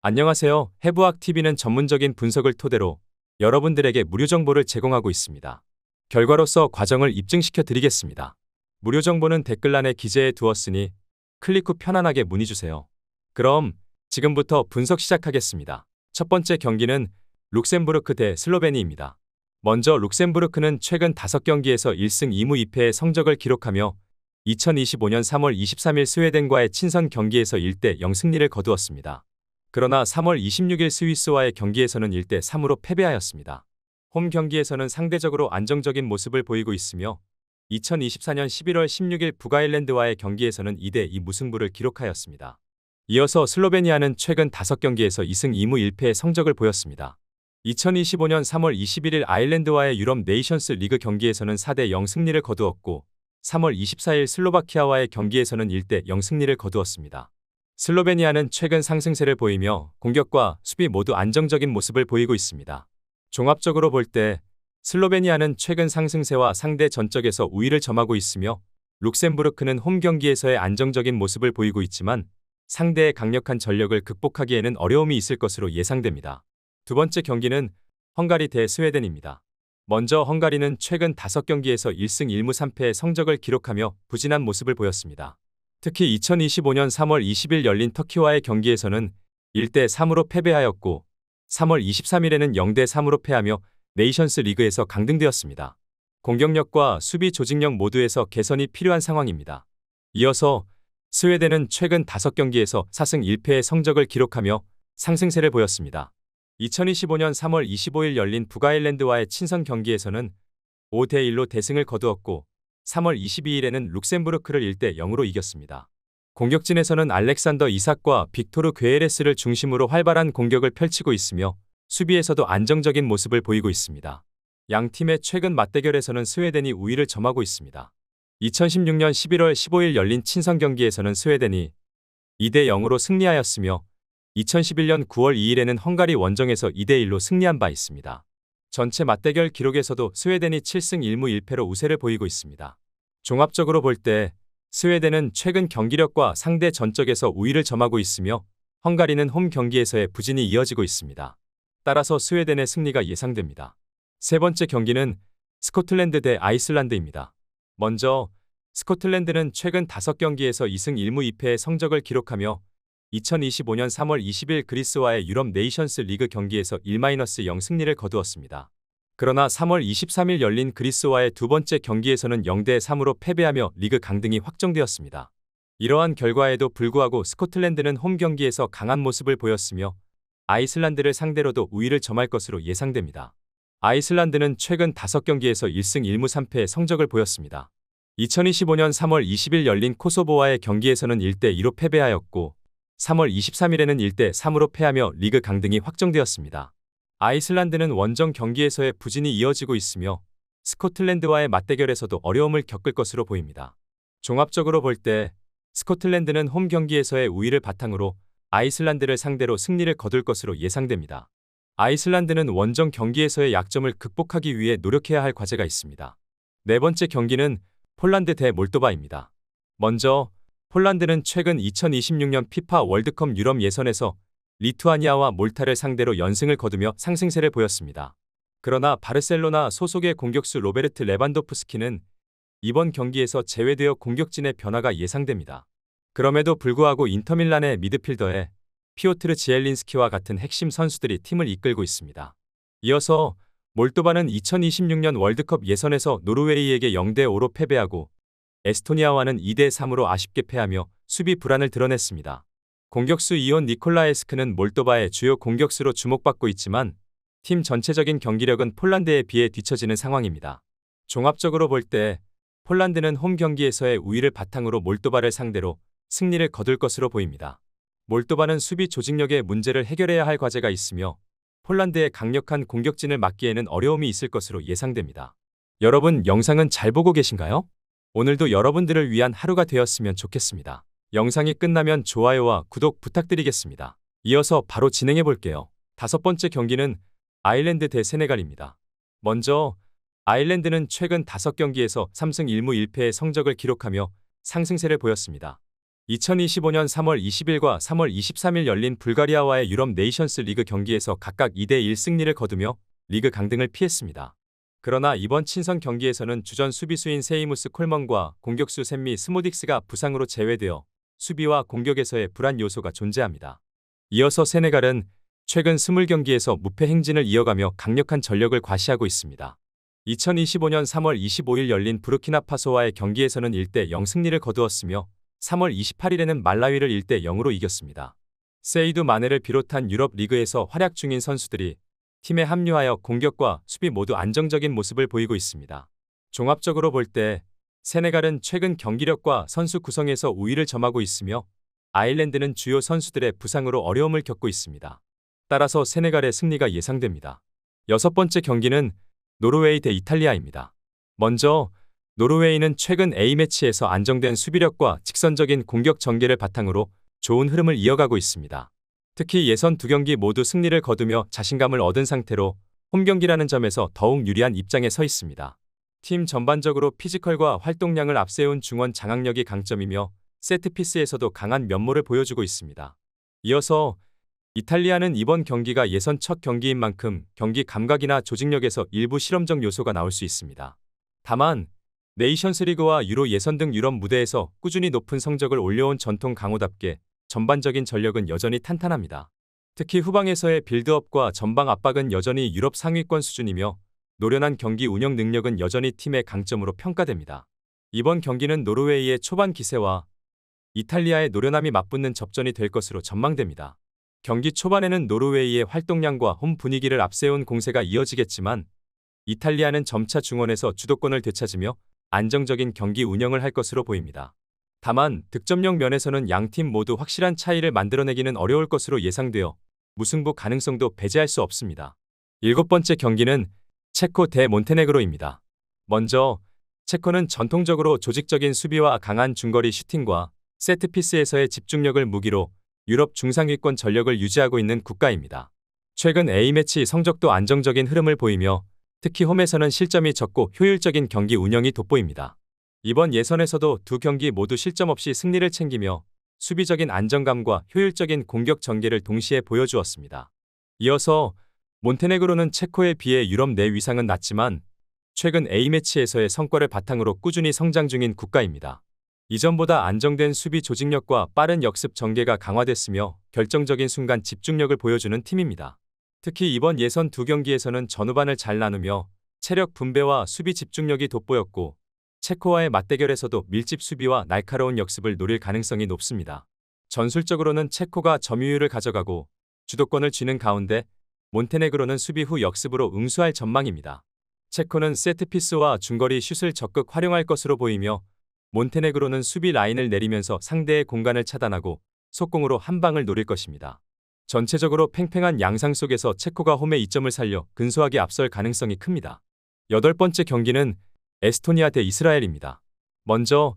안녕하세요. 해부학TV는 전문적인 분석을 토대로 여러분들에게 무료 정보를 제공하고 있습니다. 결과로서 과정을 입증시켜 드리겠습니다. 무료 정보는 댓글란에 기재해 두었으니 클릭 후 편안하게 문의주세요. 그럼 지금부터 분석 시작하겠습니다. 첫 번째 경기는 룩셈부르크 대 슬로베니입니다. 먼저 룩셈부르크는 최근 5경기에서 1승 2무 2패의 성적을 기록하며 2025년 3월 23일 스웨덴과의 친선 경기에서 1대0 승리를 거두었습니다. 그러나 3월 26일 스위스와의 경기에서는 1대3으로 패배하였습니다. 홈 경기에서는 상대적으로 안정적인 모습을 보이고 있으며 2024년 11월 16일 북아일랜드와의 경기에서는 2대2 무승부를 기록하였습니다. 이어서 슬로베니아는 최근 5경기에서 2승 2무 1패의 성적을 보였습니다. 2025년 3월 21일 아일랜드와의 유럽 네이션스 리그 경기에서는 4대0 승리를 거두었고 3월 24일 슬로바키아와의 경기에서는 1대0 승리를 거두었습니다. 슬로베니아는 최근 상승세를 보이며 공격과 수비 모두 안정적인 모습을 보이고 있습니다. 종합적으로 볼 때 슬로베니아는 최근 상승세와 상대 전적에서 우위를 점하고 있으며 룩셈부르크는 홈 경기에서의 안정적인 모습을 보이고 있지만 상대의 강력한 전력을 극복하기에는 어려움이 있을 것으로 예상됩니다. 두 번째 경기는 헝가리 대 스웨덴입니다. 먼저 헝가리는 최근 5경기에서 1승 1무 3패의 성적을 기록하며 부진한 모습을 보였습니다. 특히 2025년 3월 20일 열린 터키와의 경기에서는 1대3으로 패배하였고 3월 23일에는 0대3으로 패하며 네이션스 리그에서 강등되었습니다. 공격력과 수비 조직력 모두에서 개선이 필요한 상황입니다. 이어서 스웨덴은 최근 5경기에서 4승 1패의 성적을 기록하며 상승세를 보였습니다. 2025년 3월 25일 열린 북아일랜드와의 친선 경기에서는 5대1로 대승을 거두었고 3월 22일에는 룩셈부르크를 1대0으로 이겼습니다. 공격진에서는 알렉산더 이삭과 빅토르 괴에레스를 중심으로 활발한 공격을 펼치고 있으며 수비에서도 안정적인 모습을 보이고 있습니다. 양 팀의 최근 맞대결에서는 스웨덴이 우위를 점하고 있습니다. 2016년 11월 15일 열린 친선 경기에서는 스웨덴이 2대0으로 승리하였으며 2011년 9월 2일에는 헝가리 원정에서 2대1로 승리한 바 있습니다. 전체 맞대결 기록에서도 스웨덴이 7승 1무 1패로 우세를 보이고 있습니다. 종합적으로 볼 때 스웨덴은 최근 경기력과 상대 전적에서 우위를 점하고 있으며 헝가리는 홈 경기에서의 부진이 이어지고 있습니다. 따라서 스웨덴의 승리가 예상됩니다. 세 번째 경기는 스코틀랜드 대 아이슬란드입니다. 먼저 스코틀랜드는 최근 5경기에서 2승 1무 2패의 성적을 기록하며 2025년 3월 20일 그리스와의 유럽 네이션스 리그 경기에서 1-0 승리를 거두었습니다. 그러나 3월 23일 열린 그리스와의 두 번째 경기에서는 0대3으로 패배하며 리그 강등이 확정되었습니다. 이러한 결과에도 불구하고 스코틀랜드는 홈 경기에서 강한 모습을 보였으며 아이슬란드를 상대로도 우위를 점할 것으로 예상됩니다. 아이슬란드는 최근 5경기에서 1승 1무 3패의 성적을 보였습니다. 2025년 3월 20일 열린 코소보와의 경기에서는 1대2로 패배하였고 3월 23일에는 1대3으로 패하며 리그 강등이 확정되었습니다. 아이슬란드는 원정 경기에서의 부진이 이어지고 있으며 스코틀랜드와의 맞대결에서도 어려움을 겪을 것으로 보입니다. 종합적으로 볼 때 스코틀랜드는 홈 경기에서의 우위를 바탕으로 아이슬란드를 상대로 승리를 거둘 것으로 예상됩니다. 아이슬란드는 원정 경기에서의 약점을 극복하기 위해 노력해야 할 과제가 있습니다. 네 번째 경기는 폴란드 대 몰도바입니다. 먼저 폴란드는 최근 2026년 피파 월드컵 유럽 예선에서 리투아니아와 몰타를 상대로 연승을 거두며 상승세를 보였습니다. 그러나 바르셀로나 소속의 공격수 로베르트 레반도프스키는 이번 경기에서 제외되어 공격진의 변화가 예상됩니다. 그럼에도 불구하고 인터밀란의 미드필더에 피오트르 지엘린스키와 같은 핵심 선수들이 팀을 이끌고 있습니다. 이어서 몰도바는 2026년 월드컵 예선에서 노르웨이에게 0대5로 패배하고 에스토니아와는 2대3으로 아쉽게 패하며 수비 불안을 드러냈습니다. 공격수 이온 니콜라에스크는 몰도바의 주요 공격수로 주목받고 있지만 팀 전체적인 경기력은 폴란드에 비해 뒤처지는 상황입니다. 종합적으로 볼 때 폴란드는 홈 경기에서의 우위를 바탕으로 몰도바를 상대로 승리를 거둘 것으로 보입니다. 몰도바는 수비 조직력의 문제를 해결해야 할 과제가 있으며 폴란드의 강력한 공격진을 막기에는 어려움이 있을 것으로 예상됩니다. 여러분 영상은 잘 보고 계신가요? 오늘도 여러분들을 위한 하루가 되었으면 좋겠습니다. 영상이 끝나면 좋아요와 구독 부탁드리겠습니다. 이어서 바로 진행해 볼게요. 다섯 번째 경기는 아일랜드 대 세네갈입니다. 먼저 아일랜드는 최근 5경기에서 3승 1무 1패의 성적을 기록하며 상승세를 보였습니다. 2025년 3월 20일과 3월 23일 열린 불가리아와의 유럽 네이션스 리그 경기에서 각각 2대1 승리를 거두며 리그 강등을 피했습니다. 그러나 이번 친선 경기에서는 주전 수비수인 세이무스 콜먼과 공격수 샘미 스모딕스가 부상으로 제외되어 수비와 공격에서의 불안 요소가 존재합니다. 이어서 세네갈은 최근 20경기에서 무패 행진을 이어가며 강력한 전력을 과시하고 있습니다. 2025년 3월 25일 열린 부르키나파소와의 경기에서는 1대0 승리를 거두었으며 3월 28일에는 말라위를 1대0으로 이겼습니다. 세이두 마네를 비롯한 유럽 리그에서 활약 중인 선수들이 팀에 합류하여 공격과 수비 모두 안정적인 모습을 보이고 있습니다. 종합적으로 볼 때 세네갈은 최근 경기력과 선수 구성에서 우위를 점하고 있으며 아일랜드는 주요 선수들의 부상으로 어려움을 겪고 있습니다. 따라서 세네갈의 승리가 예상됩니다. 6번째 경기는 노르웨이 대 이탈리아입니다. 먼저 노르웨이는 최근 A매치에서 안정된 수비력과 직선적인 공격 전개를 바탕으로 좋은 흐름을 이어가고 있습니다. 특히 예선 2경기 모두 승리를 거두며 자신감을 얻은 상태로 홈경기라는 점에서 더욱 유리한 입장에 서 있습니다. 팀 전반적으로 피지컬과 활동량을 앞세운 중원 장악력이 강점이며 세트피스에서도 강한 면모를 보여주고 있습니다. 이어서 이탈리아는 이번 경기가 예선 첫 경기인 만큼 경기 감각이나 조직력에서 일부 실험적 요소가 나올 수 있습니다. 다만 네이션스리그와 유로 예선 등 유럽 무대에서 꾸준히 높은 성적을 올려온 전통 강호답게 전반적인 전력은 여전히 탄탄합니다. 특히 후방에서의 빌드업과 전방 압박은 여전히 유럽 상위권 수준이며 노련한 경기 운영 능력은 여전히 팀의 강점으로 평가됩니다. 이번 경기는 노르웨이의 초반 기세와 이탈리아의 노련함이 맞붙는 접전이 될 것으로 전망됩니다. 경기 초반에는 노르웨이의 활동량과 홈 분위기를 앞세운 공세가 이어지겠지만 이탈리아는 점차 중원에서 주도권을 되찾으며 안정적인 경기 운영을 할 것으로 보입니다. 다만 득점력 면에서는 양팀 모두 확실한 차이를 만들어내기는 어려울 것으로 예상되어 무승부 가능성도 배제할 수 없습니다. 7번째 경기는 체코 대 몬테네그로입니다. 먼저 체코는 전통적으로 조직적인 수비와 강한 중거리 슈팅과 세트피스에서의 집중력을 무기로 유럽 중상위권 전력을 유지하고 있는 국가입니다. 최근 A매치 성적도 안정적인 흐름을 보이며 특히 홈에서는 실점이 적고 효율적인 경기 운영이 돋보입니다. 이번 예선에서도 2경기 모두 실점 없이 승리를 챙기며 수비적인 안정감과 효율적인 공격 전개를 동시에 보여주었습니다. 이어서 몬테네그로는 체코에 비해 유럽 내 위상은 낮지만 최근 A매치에서의 성과를 바탕으로 꾸준히 성장 중인 국가입니다. 이전보다 안정된 수비 조직력과 빠른 역습 전개가 강화됐으며 결정적인 순간 집중력을 보여주는 팀입니다. 특히 이번 예선 2경기에서는 전후반을 잘 나누며 체력 분배와 수비 집중력이 돋보였고 체코와의 맞대결에서도 밀집 수비와 날카로운 역습을 노릴 가능성이 높습니다. 전술적으로는 체코가 점유율을 가져가고 주도권을 쥐는 가운데 몬테네그로는 수비 후 역습으로 응수할 전망입니다. 체코는 세트피스와 중거리 슛을 적극 활용할 것으로 보이며 몬테네그로는 수비 라인을 내리면서 상대의 공간을 차단하고 속공으로 한 방을 노릴 것입니다. 전체적으로 팽팽한 양상 속에서 체코가 홈의 이점을 살려 근소하게 앞설 가능성이 큽니다. 8번째 경기는 에스토니아 대 이스라엘입니다. 먼저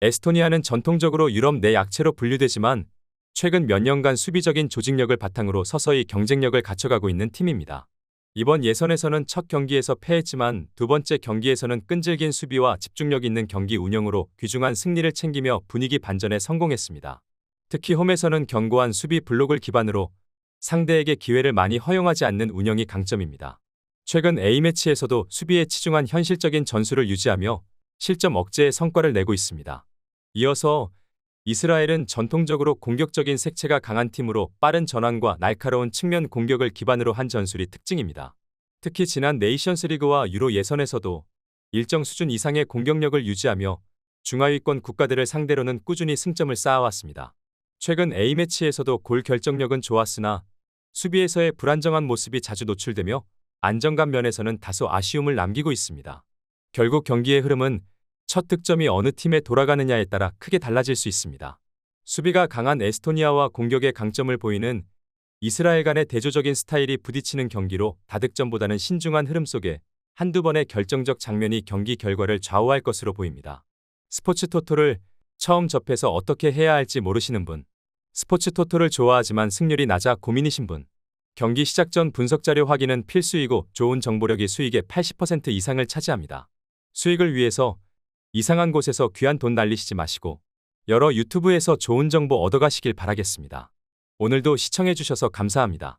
에스토니아는 전통적으로 유럽 내 약체로 분류되지만 최근 몇 년간 수비적인 조직력을 바탕으로 서서히 경쟁력을 갖춰가고 있는 팀입니다. 이번 예선에서는 첫 경기에서 패했지만 2번째 경기에서는 끈질긴 수비와 집중력 있는 경기 운영으로 귀중한 승리를 챙기며 분위기 반전에 성공했습니다. 특히 홈에서는 견고한 수비 블록을 기반으로 상대에게 기회를 많이 허용하지 않는 운영이 강점입니다. 최근 A매치에서도 수비에 치중한 현실적인 전술을 유지하며 실점 억제의 성과를 내고 있습니다. 이어서 이스라엘은 전통적으로 공격적인 색채가 강한 팀으로 빠른 전환과 날카로운 측면 공격을 기반으로 한 전술이 특징입니다. 특히 지난 네이션스리그와 유로 예선에서도 일정 수준 이상의 공격력을 유지하며 중하위권 국가들을 상대로는 꾸준히 승점을 쌓아왔습니다. 최근 A매치에서도 골 결정력은 좋았으나 수비에서의 불안정한 모습이 자주 노출되며 안정감 면에서는 다소 아쉬움을 남기고 있습니다. 결국 경기의 흐름은 첫 득점이 어느 팀에 돌아가느냐에 따라 크게 달라질 수 있습니다. 수비가 강한 에스토니아와 공격의 강점을 보이는 이스라엘 간의 대조적인 스타일이 부딪히는 경기로 다득점보다는 신중한 흐름 속에 한두 번의 결정적 장면이 경기 결과를 좌우할 것으로 보입니다. 스포츠 토토를 처음 접해서 어떻게 해야 할지 모르시는 분, 스포츠 토토를 좋아하지만 승률이 낮아 고민이신 분, 경기 시작 전 분석 자료 확인은 필수이고 좋은 정보력이 수익의 80% 이상을 차지합니다. 수익을 위해서 이상한 곳에서 귀한 돈 날리시지 마시고 여러 유튜브에서 좋은 정보 얻어가시길 바라겠습니다. 오늘도 시청해주셔서 감사합니다.